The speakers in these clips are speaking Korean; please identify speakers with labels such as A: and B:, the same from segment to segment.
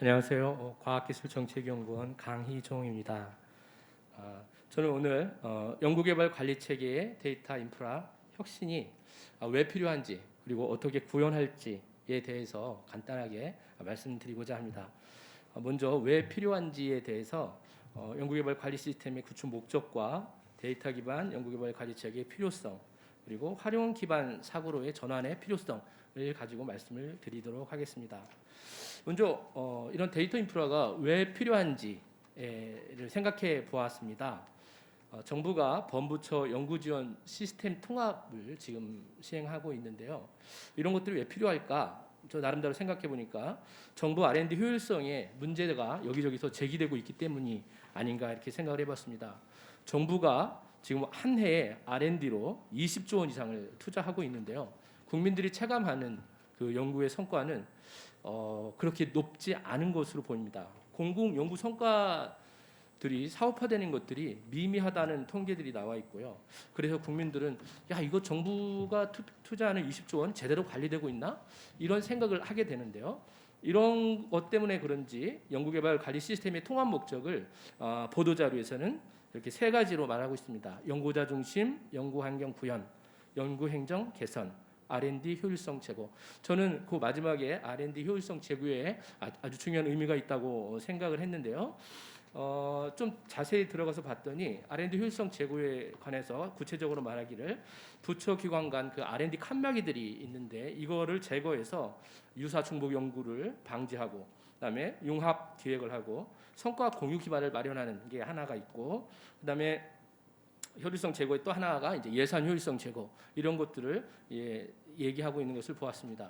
A: 안녕하세요. 과학기술정책연구원 강희종입니다. 저는 오늘 연구개발관리체계의 데이터 인프라 혁신이 왜 필요한지 그리고 어떻게 구현할지에 대해서 간단하게 말씀드리고자 합니다. 먼저 왜 필요한지에 대해서 연구개발관리 시스템의 구축 목적과 데이터 기반 연구개발관리체계의 필요성 그리고 활용 기반 사고로의 전환의 필요성을 가지고 말씀을 드리도록 하겠습니다. 먼저 이런 데이터 인프라가 왜 필요한지를 생각해 보았습니다. 정부가 범부처 연구지원 시스템 통합을 지금 시행하고 있는데요. 이런 것들이 왜 필요할까? 저 나름대로 생각해 보니까 정부 R&D 효율성에 문제가 여기저기서 제기되고 있기 때문이 아닌가 이렇게 생각을 해봤습니다. 정부가 지금 한 해에 R&D로 20조 원 이상을 투자하고 있는데요. 국민들이 체감하는 그 연구의 성과는 그렇게 높지 않은 것으로 보입니다. 공공 연구 성과들이 사업화되는 것들이 미미하다는 통계들이 나와 있고요. 그래서 국민들은 이거 정부가 투자하는 20조 원 제대로 관리되고 있나? 이런 생각을 하게 되는데요. 이런 것 때문에 그런지 연구개발 관리 시스템의 통합 목적을 보도자료에서는 이렇게 세 가지로 말하고 있습니다. 연구자 중심, 연구환경 구현, 연구행정 개선, R&D 효율성 제고. 저는 그 마지막에 R&D 효율성 제고에 아주 중요한 의미가 있다고 생각을 했는데요. 좀 자세히 들어가서 봤더니 R&D 효율성 제고에 관해서 구체적으로 말하기를 부처 기관 간 그 R&D 칸막이들이 있는데 이거를 제거해서 유사 중복 연구를 방지하고 그다음에 융합 기획을 하고 성과 공유 기반을 마련하는 게 하나가 있고 그다음에 효율성 제고의 또 하나가 이제 예산 효율성 제고 이런 것들을 얘기하고 있는 것을 보았습니다.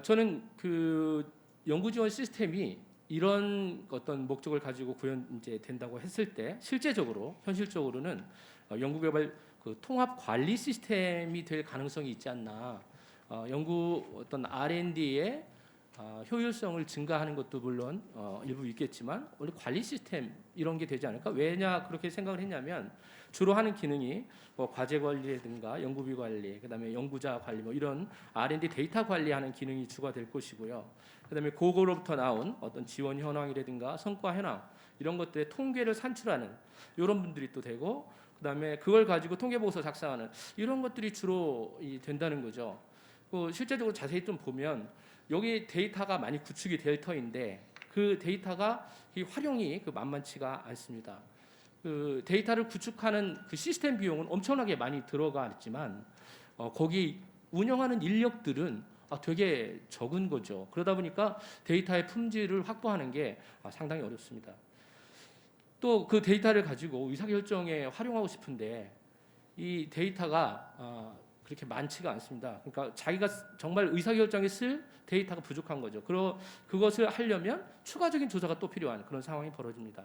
A: 저는 그 연구 지원 시스템이 이런 어떤 목적을 가지고 구현 이제 된다고 했을 때 실제적으로 현실적으로는 연구개발 그 통합 관리 시스템이 될 가능성이 있지 않나. 연구 어떤 R&D의 효율성을 증가하는 것도 물론 일부 있겠지만 원래 관리 시스템 이런 게 되지 않을까? 왜냐 그렇게 생각을 했냐면 주로 하는 기능이 뭐 과제 관리라든가 연구비 관리, 그다음에 연구자 관리 뭐 이런 R&D 데이터 관리하는 기능이 주가 될 것이고요. 그다음에 그거로부터 나온 어떤 지원 현황이라든가 성과 현황 이런 것들의 통계를 산출하는 이런 분들이 또 되고 그다음에 그걸 가지고 통계 보고서 작성하는 이런 것들이 주로 된다는 거죠. 실제적으로 자세히 좀 보면 여기 데이터가 많이 구축이 될 터인데 그 데이터가 활용이 만만치가 않습니다. 그 데이터를 구축하는 그 시스템 비용은 엄청나게 많이 들어가지만 거기 운영하는 인력들은 되게 적은 거죠. 그러다 보니까 데이터의 품질을 확보하는 게 상당히 어렵습니다. 또 그 데이터를 가지고 의사결정에 활용하고 싶은데 이 데이터가 그렇게 많지가 않습니다. 그러니까 자기가 정말 의사결정에 쓸 데이터가 부족한 거죠. 그것을 하려면 추가적인 조사가 또 필요한 그런 상황이 벌어집니다.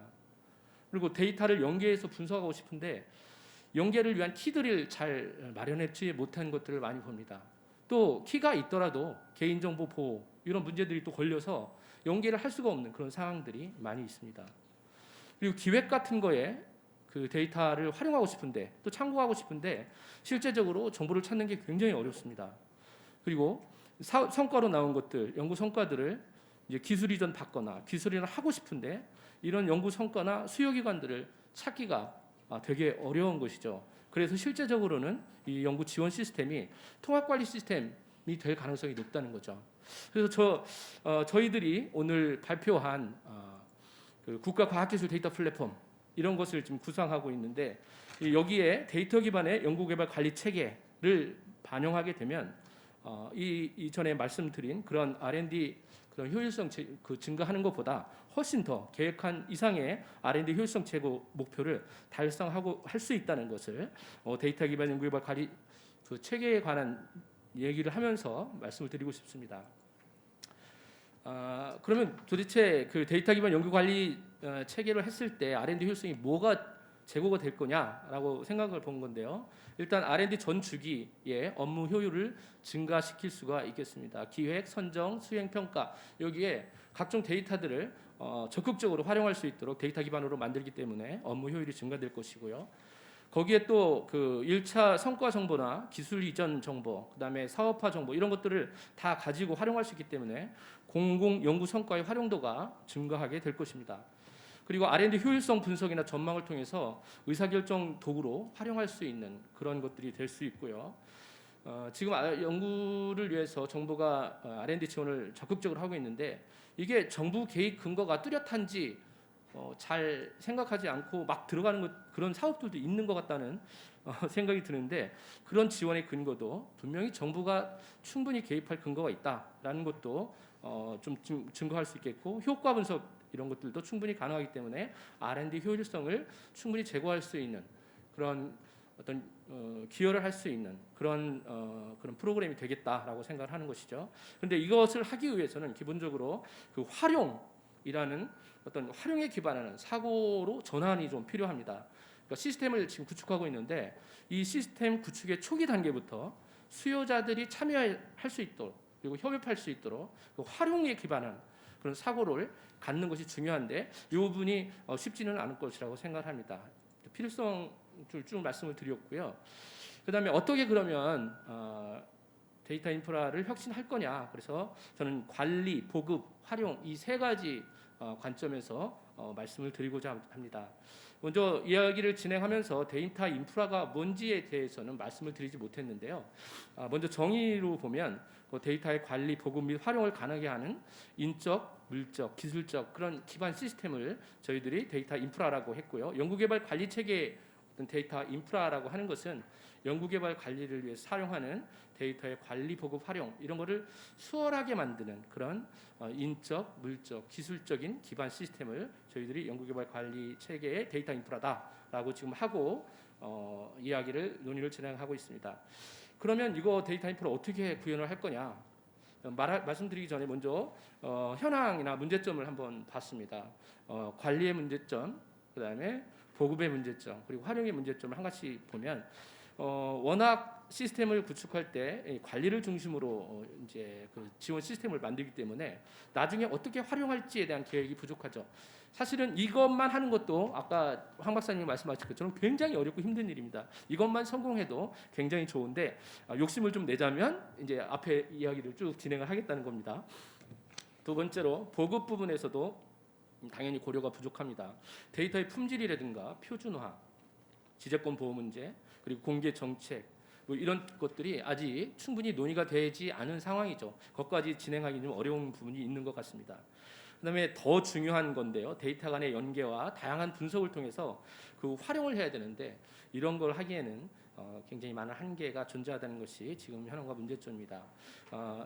A: 그리고 데이터를 연계해서 분석하고 싶은데 연계를 위한 키들을 잘 마련하지 못한 것들을 많이 봅니다. 또 키가 있더라도 개인정보 보호 이런 문제들이 또 걸려서 연계를 할 수가 없는 그런 상황들이 많이 있습니다. 그리고 기획 같은 거에 그 데이터를 활용하고 싶은데 또 참고하고 싶은데 실제적으로 정보를 찾는 게 굉장히 어렵습니다. 그리고 성과로 나온 것들, 연구 성과들을 이제 기술 이전 받거나 기술 이전을 하고 싶은데 이런 연구 성과나 수요 기관들을 찾기가 되게 어려운 것이죠. 그래서 실제적으로는 이 연구 지원 시스템이 통합 관리 시스템이 될 가능성이 높다는 거죠. 그래서 저희들이 오늘 발표한 그 국가 과학기술 데이터 플랫폼 이런 것을 지금 구상하고 있는데 여기에 데이터 기반의 연구개발 관리 체계를 반영하게 되면 이전에 말씀드린 그런 R&D 그런 효율성 증가하는 것보다 훨씬 더 계획한 이상의 R&D 효율성 제고 목표를 달성하고 할 수 있다는 것을 데이터 기반 연구개발 관리 그 체계에 관한 얘기를 하면서 말씀을 드리고 싶습니다. 그러면 도대체 그 데이터 기반 연구 관리 체계를 했을 때 R&D 효율성이 뭐가 제고가 될 거냐라고 생각을 본 건데요. 일단 R&D 전 주기의 업무 효율을 증가시킬 수가 있겠습니다. 기획, 선정, 수행, 평가 여기에 각종 데이터들을 적극적으로 활용할 수 있도록 데이터 기반으로 만들기 때문에 업무 효율이 증가될 것이고요. 거기에 또 그 1차 성과 정보나 기술 이전 정보, 그다음에 사업화 정보 이런 것들을 다 가지고 활용할 수 있기 때문에 공공 연구 성과의 활용도가 증가하게 될 것입니다. 그리고 R&D 효율성 분석이나 전망을 통해서 의사결정 도구로 활용할 수 있는 그런 것들이 될 수 있고요. 지금 연구를 위해서 정부가 R&D 지원을 적극적으로 하고 있는데 이게 정부 개입 근거가 뚜렷한지 잘 생각하지 않고 막 들어가는 그런 사업들도 있는 것 같다는 생각이 드는데 그런 지원의 근거도 분명히 정부가 충분히 개입할 근거가 있다라는 것도 좀 증거할 수 있겠고 효과 분석 이런 것들도 충분히 가능하기 때문에 R&D 효율성을 충분히 제고할 수 있는 그런 어떤 기여를 할 수 있는 그런 프로그램이 되겠다라고 생각을 하는 것이죠. 그런데 이것을 하기 위해서는 기본적으로 그 활용이라는 어떤 활용에 기반하는 사고로 전환이 좀 필요합니다. 그러니까 시스템을 지금 구축하고 있는데 이 시스템 구축의 초기 단계부터 수요자들이 참여할 수 있도록 그리고 협업할 수 있도록 그 활용에 기반한 그런 사고를 갖는 것이 중요한데 이 부분이 쉽지는 않을 것이라고 생각합니다. 필요성을 쭉 말씀을 드렸고요. 그다음에 어떻게 그러면 데이터 인프라를 혁신할 거냐? 그래서 저는 관리, 보급, 활용 이 세 가지 관점에서 말씀을 드리고자 합니다. 먼저 이야기를 진행하면서 데이터 인프라가 뭔지에 대해서는 말씀을 드리지 못했는데요. 먼저 정의로 보면 데이터의 관리, 보급 및 활용을 가능하게 하는 인적, 물적, 기술적 그런 기반 시스템을 저희들이 데이터 인프라라고 했고요. 연구개발 관리 체계 데이터 인프라라고 하는 것은 연구개발 관리를 위해 사용하는 데이터의 관리, 보급, 활용 이런 거를 수월하게 만드는 그런 인적, 물적, 기술적인 기반 시스템을 저희들이 연구개발 관리 체계의 데이터 인프라다라고 지금 하고 이야기를 논의를 진행하고 있습니다. 그러면 이거 데이터 인프라 어떻게 구현을 할 거냐? 말씀드리기 전에 먼저 현황이나 문제점을 한번 봤습니다. 관리의 문제점, 그다음에 보급의 문제점, 그리고 활용의 문제점을 한 가지 보면 워낙 시스템을 구축할 때 관리를 중심으로 이제 그 지원 시스템을 만들기 때문에 나중에 어떻게 활용할지에 대한 계획이 부족하죠. 사실은 이것만 하는 것도 아까 황 박사님이 말씀하신 것처럼 굉장히 어렵고 힘든 일입니다. 이것만 성공해도 굉장히 좋은데 욕심을 좀 내자면 이제 앞에 이야기를 쭉 진행을 하겠다는 겁니다. 두 번째로 보급 부분에서도 당연히 고려가 부족합니다. 데이터의 품질이라든가 표준화, 지재권 보호 문제, 그리고 공개 정책 뭐 이런 것들이 아직 충분히 논의가 되지 않은 상황이죠. 그것까지 진행하기 좀 어려운 부분이 있는 것 같습니다. 그다음에 더 중요한 건데요. 데이터 간의 연계와 다양한 분석을 통해서 그 활용을 해야 되는데 이런 걸 하기에는 굉장히 많은 한계가 존재하다는 것이 지금 현황과 문제점입니다.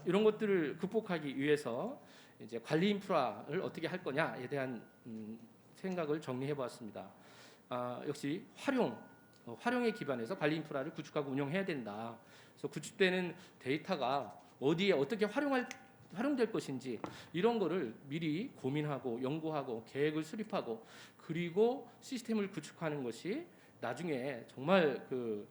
A: 이런 것들을 극복하기 위해서 이제 관리 인프라를 어떻게 할 거냐에 대한 생각을 정리해 보았습니다. 역시 활용에 기반해서 관리 인프라를 구축하고 운영해야 된다. 그래서 구축되는 데이터가 어디에 어떻게 활용될 것인지 이런 거를 미리 고민하고 연구하고 계획을 수립하고 그리고 시스템을 구축하는 것이 나중에 정말 그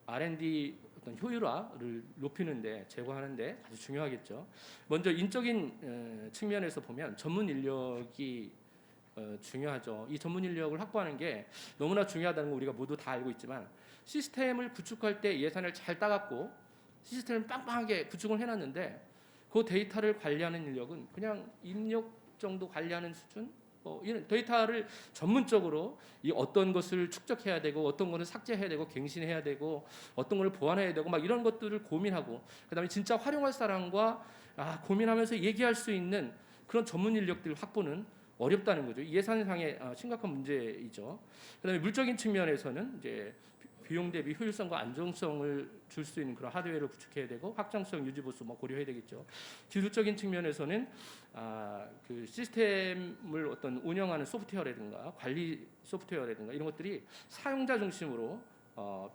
A: R&D 어떤 효율화를 높이는데 제고하는데 아주 중요하겠죠. 먼저 인적인 측면에서 보면 전문 인력이 중요하죠. 이 전문 인력을 확보하는 게 너무나 중요하다는 거 우리가 모두 다 알고 있지만 시스템을 구축할 때 예산을 잘 따갖고 시스템을 빵빵하게 구축을 해놨는데 그 데이터를 관리하는 인력은 그냥 입력 정도 관리하는 수준. 이런 데이터를 전문적으로 이 어떤 것을 축적해야 되고 어떤 것을 삭제해야 되고 갱신해야 되고 어떤 것을 보완해야 되고 막 이런 것들을 고민하고 그다음에 진짜 활용할 사람과 고민하면서 얘기할 수 있는 그런 전문 인력들 확보는 어렵다는 거죠. 예산상의 심각한 문제이죠. 그다음에 물적인 측면에서는 이제 비용 대비 효율성과 안정성을 줄 수 있는 그런 하드웨어를 구축해야 되고 확장성, 유지 보수 뭐 고려해야 되겠죠. 기술적인 측면에서는 그 시스템을 어떤 운영하는 소프트웨어라든가 관리 소프트웨어라든가 이런 것들이 사용자 중심으로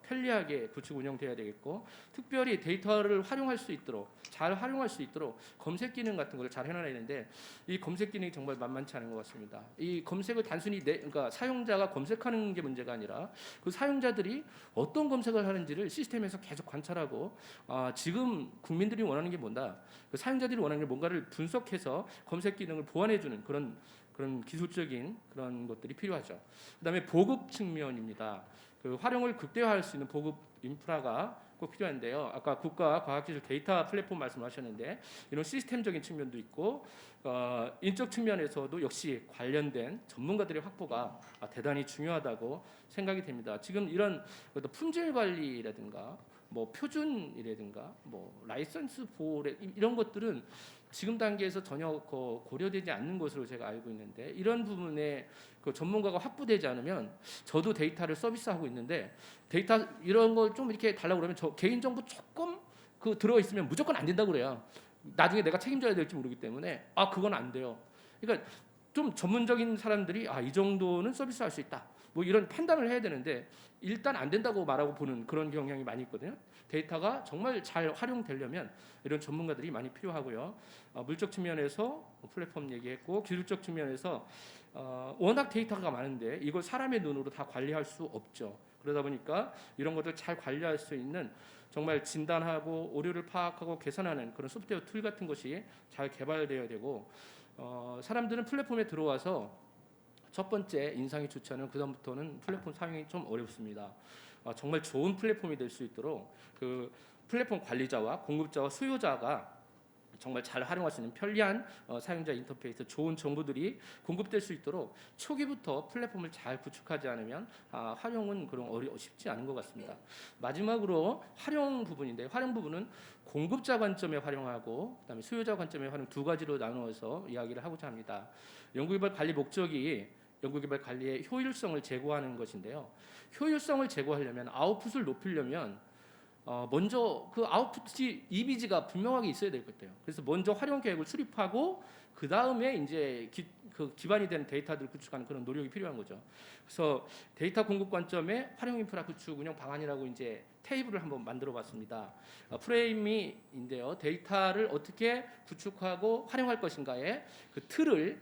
A: 편리하게 구축 운영돼야 되겠고 특별히 데이터를 활용할 수 있도록 잘 활용할 수 있도록 검색 기능 같은 걸 잘 해놔야 되는데 이 검색 기능이 정말 만만치 않은 것 같습니다. 이 검색을 단순히 그러니까 사용자가 검색하는 게 문제가 아니라 그 사용자들이 어떤 검색을 하는지를 시스템에서 계속 관찰하고 지금 국민들이 원하는 게 뭔가 그 사용자들이 원하는 게 뭔가를 분석해서 검색 기능을 보완해주는 그런 기술적인 그런 것들이 필요하죠. 그다음에 보급 측면입니다. 그 활용을 극대화할 수 있는 보급 인프라가 꼭 필요한데요. 아까 국가 과학기술 데이터 플랫폼 말씀하셨는데 이런 시스템적인 측면도 있고 인적 측면에서도 역시 관련된 전문가들의 확보가 대단히 중요하다고 생각이 됩니다. 지금 이런 품질 관리라든가 뭐 표준이라든가 뭐 라이선스 보호 이런 것들은 지금 단계에서 전혀 고려되지 않는 것으로 제가 알고 있는데 이런 부분에 그 전문가가 확보되지 않으면 저도 데이터를 서비스하고 있는데 데이터 이런 걸 좀 이렇게 달라고 그러면 저 개인정보 조금 그 들어 있으면 무조건 안 된다고 그래요. 나중에 내가 책임져야 될지 모르기 때문에 그건 안 돼요. 그러니까 좀 전문적인 사람들이 이 정도는 서비스할 수 있다. 뭐 이런 판단을 해야 되는데 일단 안 된다고 말하고 보는 그런 경향이 많이 있거든요. 데이터가 정말 잘 활용되려면 이런 전문가들이 많이 필요하고요. 물적 측면에서 플랫폼 얘기했고 기술적 측면에서 워낙 데이터가 많은데 이걸 사람의 눈으로 다 관리할 수 없죠. 그러다 보니까 이런 것들 잘 관리할 수 있는 정말 진단하고 오류를 파악하고 개선하는 그런 소프트웨어 툴 같은 것이 잘 개발되어야 되고 사람들은 플랫폼에 들어와서 첫 번째 인상이 좋지 않으면 그다음부터는 플랫폼 사용이 좀 어렵습니다. 정말 좋은 플랫폼이 될 수 있도록 그 플랫폼 관리자와 공급자와 수요자가 정말 잘 활용할 수 있는 편리한 사용자 인터페이스, 좋은 정보들이 공급될 수 있도록 초기부터 플랫폼을 잘 구축하지 않으면 활용은 그런 쉽지 않은 것 같습니다. 마지막으로 활용 부분인데 활용 부분은 공급자 관점에 활용하고 그다음에 수요자 관점에 활용 두 가지로 나누어서 이야기를 하고자 합니다. 연구개발 관리 목적이 연구개발 관리의 효율성을 제고하는 것인데요. 효율성을 제고하려면 아웃풋을 높이려면 먼저 그 아웃풋이 이미지가 분명하게 있어야 될 것 같아요. 그래서 먼저 활용 계획을 수립하고 그 다음에 이제 기반이 되는 데이터들을 구축하는 그런 노력이 필요한 거죠. 그래서 데이터 공급 관점의 활용 인프라 구축 운영 방안이라고 이제 테이블을 한번 만들어봤습니다. 프레임인데요. 데이터를 어떻게 구축하고 활용할 것인가의 그 틀을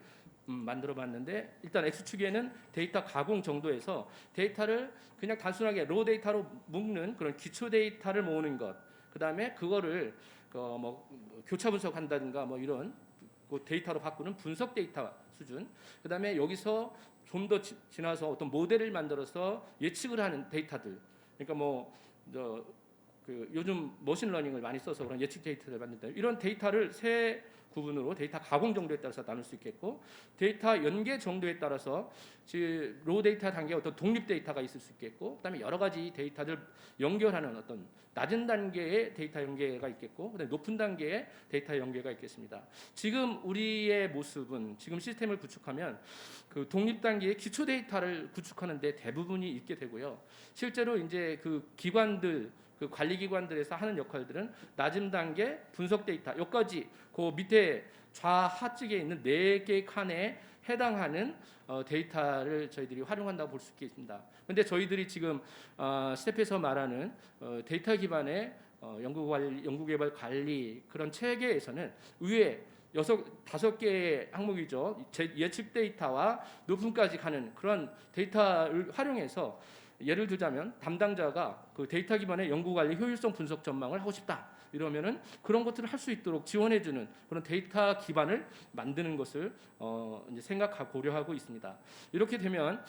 A: 만들어봤는데 일단 X축에는 데이터 가공 정도에서 데이터를 그냥 단순하게 로 데이터로 묶는 그런 기초 데이터를 모으는 것, 그 다음에 그거를 뭐 교차 분석한다든가 뭐 이런 그 데이터로 바꾸는 분석 데이터 수준, 그 다음에 여기서 좀 더 지나서 어떤 모델을 만들어서 예측을 하는 데이터들, 그러니까 그 요즘 머신러닝을 많이 써서 그런 예측 데이터를 만든다. 이런 데이터를 세 구분으로 데이터 가공 정도에 따라서 나눌 수 있겠고 데이터 연계 정도에 따라서 로 데이터 단계의 어떤 독립 데이터가 있을 수 있겠고 그다음에 여러 가지 데이터들 연결하는 어떤 낮은 단계의 데이터 연계가 있겠고 그다음에 높은 단계의 데이터 연계가 있겠습니다. 지금 우리의 모습은 지금 시스템을 구축하면 그 독립 단계의 기초 데이터를 구축하는데 대부분이 있게 되고요. 실제로 이제 그 기관들 그 관리기관들에서 하는 역할들은 낮은 단계 분석 데이터 여기까지 그 밑에 좌하측에 있는 4개 칸에 해당하는 데이터를 저희들이 활용한다고 볼 수 있겠습니다. 그런데 저희들이 지금 스텝에서 말하는 데이터 기반의 연구개발 관리 그런 체계에서는 위에 5개의 항목이죠. 예측 데이터와 높음까지 가는 그런 데이터를 활용해서 예를 들자면 담당자가 그 데이터 기반의 연구관리 효율성 분석 전망을 하고 싶다 이러면은 그런 것들을 할 수 있도록 지원해주는 그런 데이터 기반을 만드는 것을 이제 생각하고 고려하고 있습니다. 이렇게 되면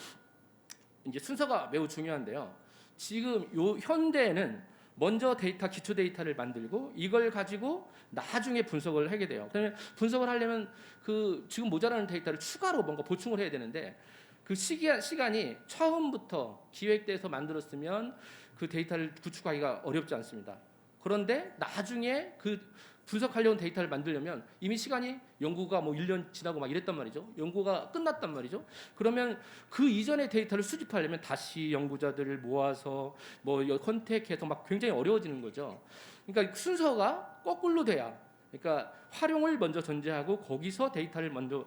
A: 이제 순서가 매우 중요한데요. 지금 현대에는 먼저 기초 데이터를 만들고 이걸 가지고 나중에 분석을 하게 돼요. 그러면 분석을 하려면 그 지금 모자라는 데이터를 추가로 뭔가 보충을 해야 되는데 그 시간이 처음부터 기획돼서 만들었으면 그 데이터를 구축하기가 어렵지 않습니다. 그런데 나중에 그 분석하려는 데이터를 만들려면 이미 시간이 연구가 뭐 1년 지나고 막 이랬단 말이죠. 연구가 끝났단 말이죠. 그러면 그 이전의 데이터를 수집하려면 다시 연구자들을 모아서 뭐 컨택해서 막 굉장히 어려워지는 거죠. 그러니까 순서가 거꾸로 돼야 그러니까 활용을 먼저 전제하고 거기서 데이터를 먼저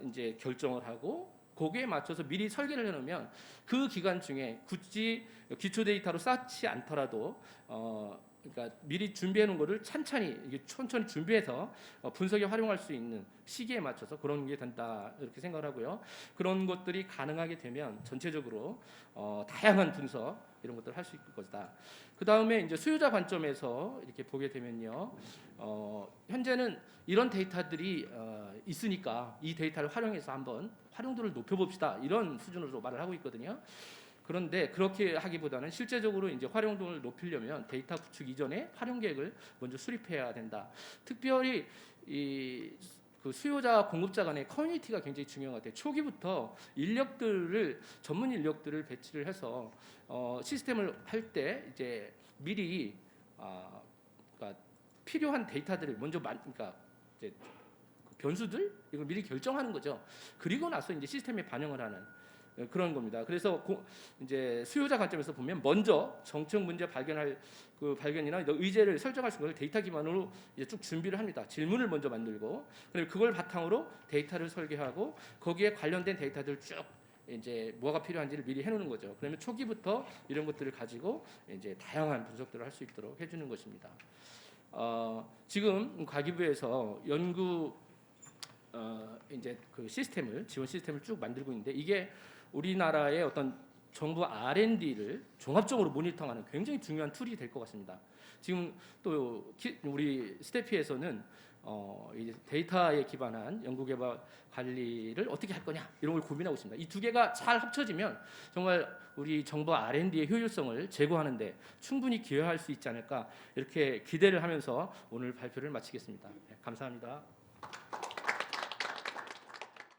A: 이제 결정을 하고 거기에 맞춰서 미리 설계를 해놓으면 그 기간 중에 굳이 기초 데이터로 쌓지 않더라도 그러니까 미리 준비해놓은 거를 천천히 준비해서 분석에 활용할 수 있는 시기에 맞춰서 그런 게 된다 이렇게 생각을 하고요. 그런 것들이 가능하게 되면 전체적으로 다양한 분석 이런 것들을 할 수 있을 것이다. 그 다음에 이제 수요자 관점에서 이렇게 보게 되면요, 현재는 이런 데이터들이 있으니까 이 데이터를 활용해서 한번 활용도를 높여봅시다 이런 수준으로 말을 하고 있거든요. 그런데 그렇게 하기보다는 실제적으로 이제 활용도를 높이려면 데이터 구축 이전에 활용 계획을 먼저 수립해야 된다. 특별히 그 수요자 공급자 간의 커뮤니티가 굉장히 중요한 것 같아요. 초기부터 전문 인력들을 배치를 해서 시스템을 할 때 이제 미리 그러니까 필요한 데이터들을 먼저 그러니까 이제 변수들 이걸 미리 결정하는 거죠. 그리고 나서 이제 시스템에 반영을 하는 그런 겁니다. 그래서 이제 수요자 관점에서 보면 먼저 정책 문제 발견할 그 발견이나 의제를 설정할 수 있는 걸 데이터 기반으로 이제 쭉 준비를 합니다. 질문을 먼저 만들고 그리고 그걸 바탕으로 데이터를 설계하고 거기에 관련된 데이터들 쭉 이제 뭐가 필요한지를 미리 해놓는 거죠. 그러면 초기부터 이런 것들을 가지고 이제 다양한 분석들을 할 수 있도록 해주는 것입니다. 지금 과기부에서 연구 이제 그 지원 시스템을 쭉 만들고 있는데 이게 우리나라의 어떤 정부 R&D를 종합적으로 모니터하는 굉장히 중요한 툴이 될 것 같습니다. 지금 또 우리 스태피에서는 이제 데이터에 기반한 연구개발 관리를 어떻게 할 거냐 이런 걸 고민하고 있습니다. 이 두 개가 잘 합쳐지면 정말 우리 정부 R&D의 효율성을 제고하는데 충분히 기여할 수 있지 않을까 이렇게 기대를 하면서 오늘 발표를 마치겠습니다. 감사합니다.